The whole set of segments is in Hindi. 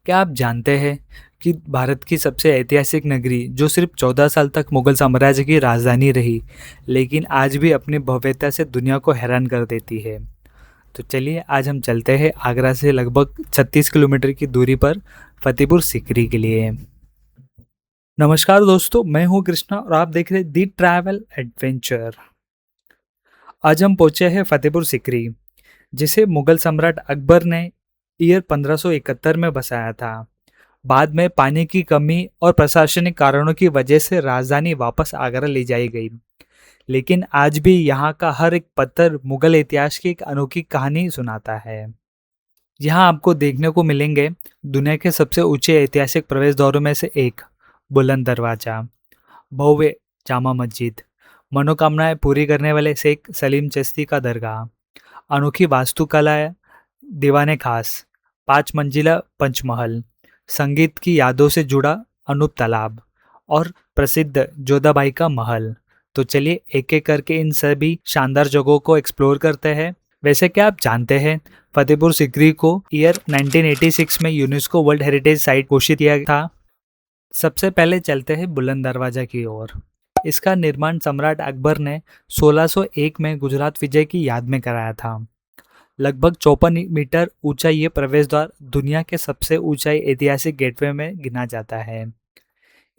क्या आप जानते हैं कि भारत की सबसे ऐतिहासिक नगरी जो सिर्फ 14 साल तक मुगल साम्राज्य की राजधानी रही, लेकिन आज भी अपनी भव्यता से दुनिया को हैरान कर देती है। तो चलिए आज हम चलते हैं आगरा से लगभग 36 किलोमीटर की दूरी पर फतेहपुर सीकरी के लिए। नमस्कार दोस्तों, मैं हूं कृष्णा और आप देख रहे हैं दी ट्रैवल एडवेंचर। आज हम पहुंचे हैं फतेहपुर सीकरी, जिसे मुगल सम्राट अकबर ने ईयर 1571 में बसाया था। बाद में पानी की कमी और प्रशासनिक कारणों की वजह से राजधानी वापस आगरा ले जाई गई, लेकिन आज भी यहाँ का हर एक पत्थर मुगल इतिहास की एक अनोखी कहानी सुनाता है। यहाँ आपको देखने को मिलेंगे दुनिया के सबसे ऊंचे ऐतिहासिक प्रवेश द्वारों में से एक बुलंद दरवाजा, भव्य जामा मस्जिद, मनोकामनाएं पूरी करने वाले शेख सलीम चिश्ती का दरगाह, अनोखी वास्तुकला, दीवाने खास, 5 मंजिला पंचमहल, संगीत की यादों से जुड़ा अनूप तालाब और प्रसिद्ध जोधाबाई का महल। तो चलिए एक एक करके इन सभी शानदार जगहों को एक्सप्लोर करते हैं। वैसे क्या आप जानते हैं फतेहपुर सीकरी को ईयर 1986 में यूनेस्को वर्ल्ड हेरिटेज साइट घोषित किया था। सबसे पहले चलते हैं बुलंद दरवाजा की ओर। इसका निर्माण सम्राट अकबर ने 1601 में गुजरात विजय की याद में कराया था। लगभग 54 मीटर ऊंचा ये प्रवेश द्वार दुनिया के सबसे ऊंचाई ऐतिहासिक गेटवे में गिना जाता है।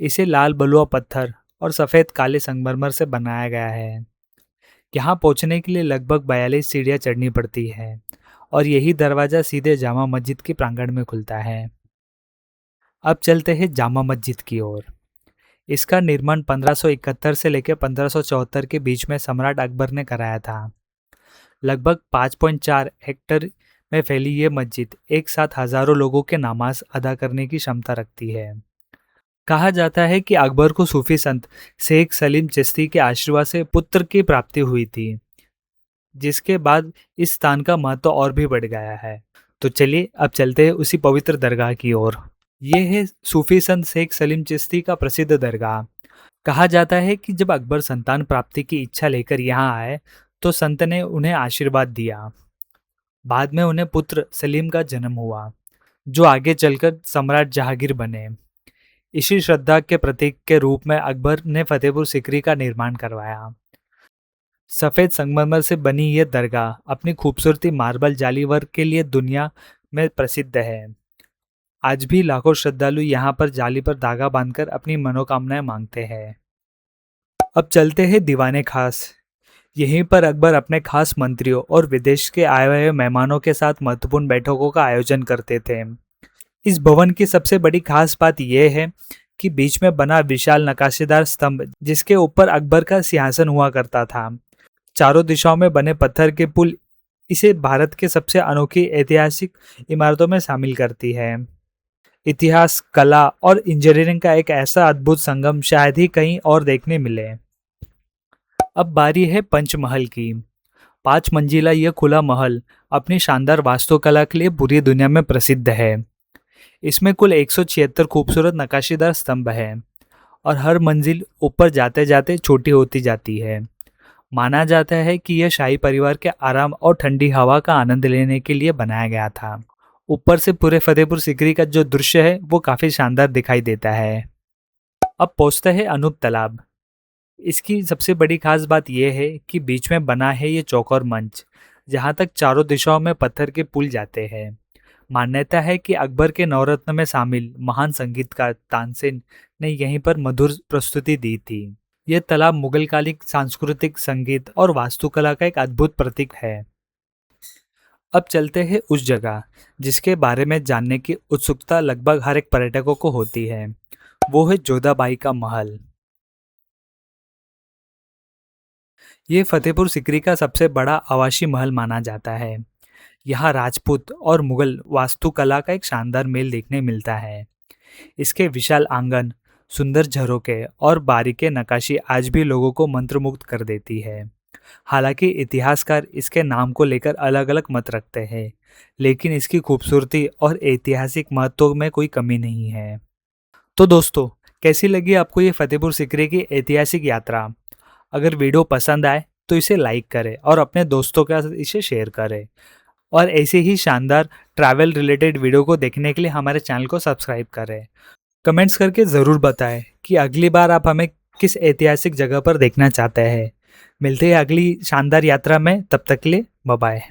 इसे लाल बलुआ पत्थर और सफेद काले संगमरमर से बनाया गया है। यहाँ पहुंचने के लिए लगभग 42 सीढ़ियां चढ़नी पड़ती है और यही दरवाजा सीधे जामा मस्जिद के प्रांगण में खुलता है। अब चलते हैं जामा मस्जिद की ओर। इसका निर्माण 1571 से लेकर 1574 के बीच में सम्राट अकबर ने कराया था। लगभग 5.4 हेक्टेयर में फैली ये मस्जिद एक साथ हजारों लोगों के नमाज अदा करने की क्षमता रखती है। कहा जाता है कि अकबर को सूफी संत शेख सलीम चिश्ती के आशीर्वाद से पुत्र की प्राप्ति हुई थी, जिसके बाद इस स्थान का महत्व और भी बढ़ गया है। तो चलिए अब चलते हैं उसी पवित्र दरगाह की ओर। ये है सूफी संत शेख सलीम चिश्ती का प्रसिद्ध दरगाह। कहा जाता है कि जब अकबर संतान प्राप्ति की इच्छा लेकर यहाँ आए तो संत ने उन्हें आशीर्वाद दिया। बाद में उन्हें पुत्र सलीम का जन्म हुआ, जो आगे चलकर सम्राट जहांगीर बने। इसी श्रद्धा के प्रतीक के रूप में अकबर ने फतेहपुर सीकरी का निर्माण करवाया। सफेद संगमरमर से बनी यह दरगाह अपनी खूबसूरती मार्बल जाली वर्क के लिए दुनिया में प्रसिद्ध है। आज भी लाखों श्रद्धालु यहाँ पर जाली पर धागा बांधकर अपनी मनोकामनाएं मांगते हैं। अब चलते हैं दीवाने खास। यहीं पर अकबर अपने खास मंत्रियों और विदेश के आए हुए मेहमानों के साथ महत्वपूर्ण बैठकों का आयोजन करते थे। इस भवन की सबसे बड़ी खास बात यह है कि बीच में बना विशाल नक्काशीदार स्तंभ, जिसके ऊपर अकबर का सिंहासन हुआ करता था। चारों दिशाओं में बने पत्थर के पुल इसे भारत के सबसे अनोखी ऐतिहासिक इमारतों में शामिल करती है। इतिहास, कला और इंजीनियरिंग का एक ऐसा अद्भुत संगम शायद ही कहीं और देखने मिले। अब बारी है पंचमहल की। 5 मंजिला यह खुला महल अपनी शानदार वास्तुकला के लिए पूरी दुनिया में प्रसिद्ध है। इसमें कुल 176 खूबसूरत नक्काशीदार स्तंभ हैं और हर मंजिल ऊपर जाते जाते छोटी होती जाती है। माना जाता है कि यह शाही परिवार के आराम और ठंडी हवा का आनंद लेने के लिए बनाया गया था। ऊपर से पूरे फतेहपुर सीकरी का जो दृश्य है वो काफी शानदार दिखाई देता है। अब पहुंचते हैं अनूप तालाब। इसकी सबसे बड़ी खास बात यह है कि बीच में बना है ये चौकोर मंच, जहां तक चारों दिशाओं में पत्थर के पुल जाते हैं। मान्यता है कि अकबर के नवरत्न में शामिल महान संगीतकार तानसेन ने यहीं पर मधुर प्रस्तुति दी थी। यह तालाब मुगलकालिक सांस्कृतिक संगीत और वास्तुकला का एक अद्भुत प्रतीक है। अब चलते हैं उस जगह जिसके बारे में जानने की उत्सुकता लगभग हर एक पर्यटकों को होती है। वो है जोधाबाई का महल। ये फतेहपुर सीकरी का सबसे बड़ा आवासीय महल माना जाता है। यहाँ राजपूत और मुगल वास्तुकला का एक शानदार मेल देखने मिलता है। इसके विशाल आंगन, सुंदर झरोके और बारीक नक्काशी आज भी लोगों को मंत्रमुग्ध कर देती है। हालांकि इतिहासकार इसके नाम को लेकर अलग अलग मत रखते हैं, लेकिन इसकी खूबसूरती और ऐतिहासिक महत्व में कोई कमी नहीं है। तो दोस्तों, कैसी लगी आपको ये फतेहपुर सीकरी की ऐतिहासिक यात्रा? अगर वीडियो पसंद आए तो इसे लाइक करें और अपने दोस्तों के साथ इसे शेयर करें। और ऐसे ही शानदार ट्रैवल रिलेटेड वीडियो को देखने के लिए हमारे चैनल को सब्सक्राइब करें। कमेंट्स करके ज़रूर बताएं कि अगली बार आप हमें किस ऐतिहासिक जगह पर देखना चाहते हैं। मिलते हैं अगली शानदार यात्रा में, तब तक के लिए बाय बाय।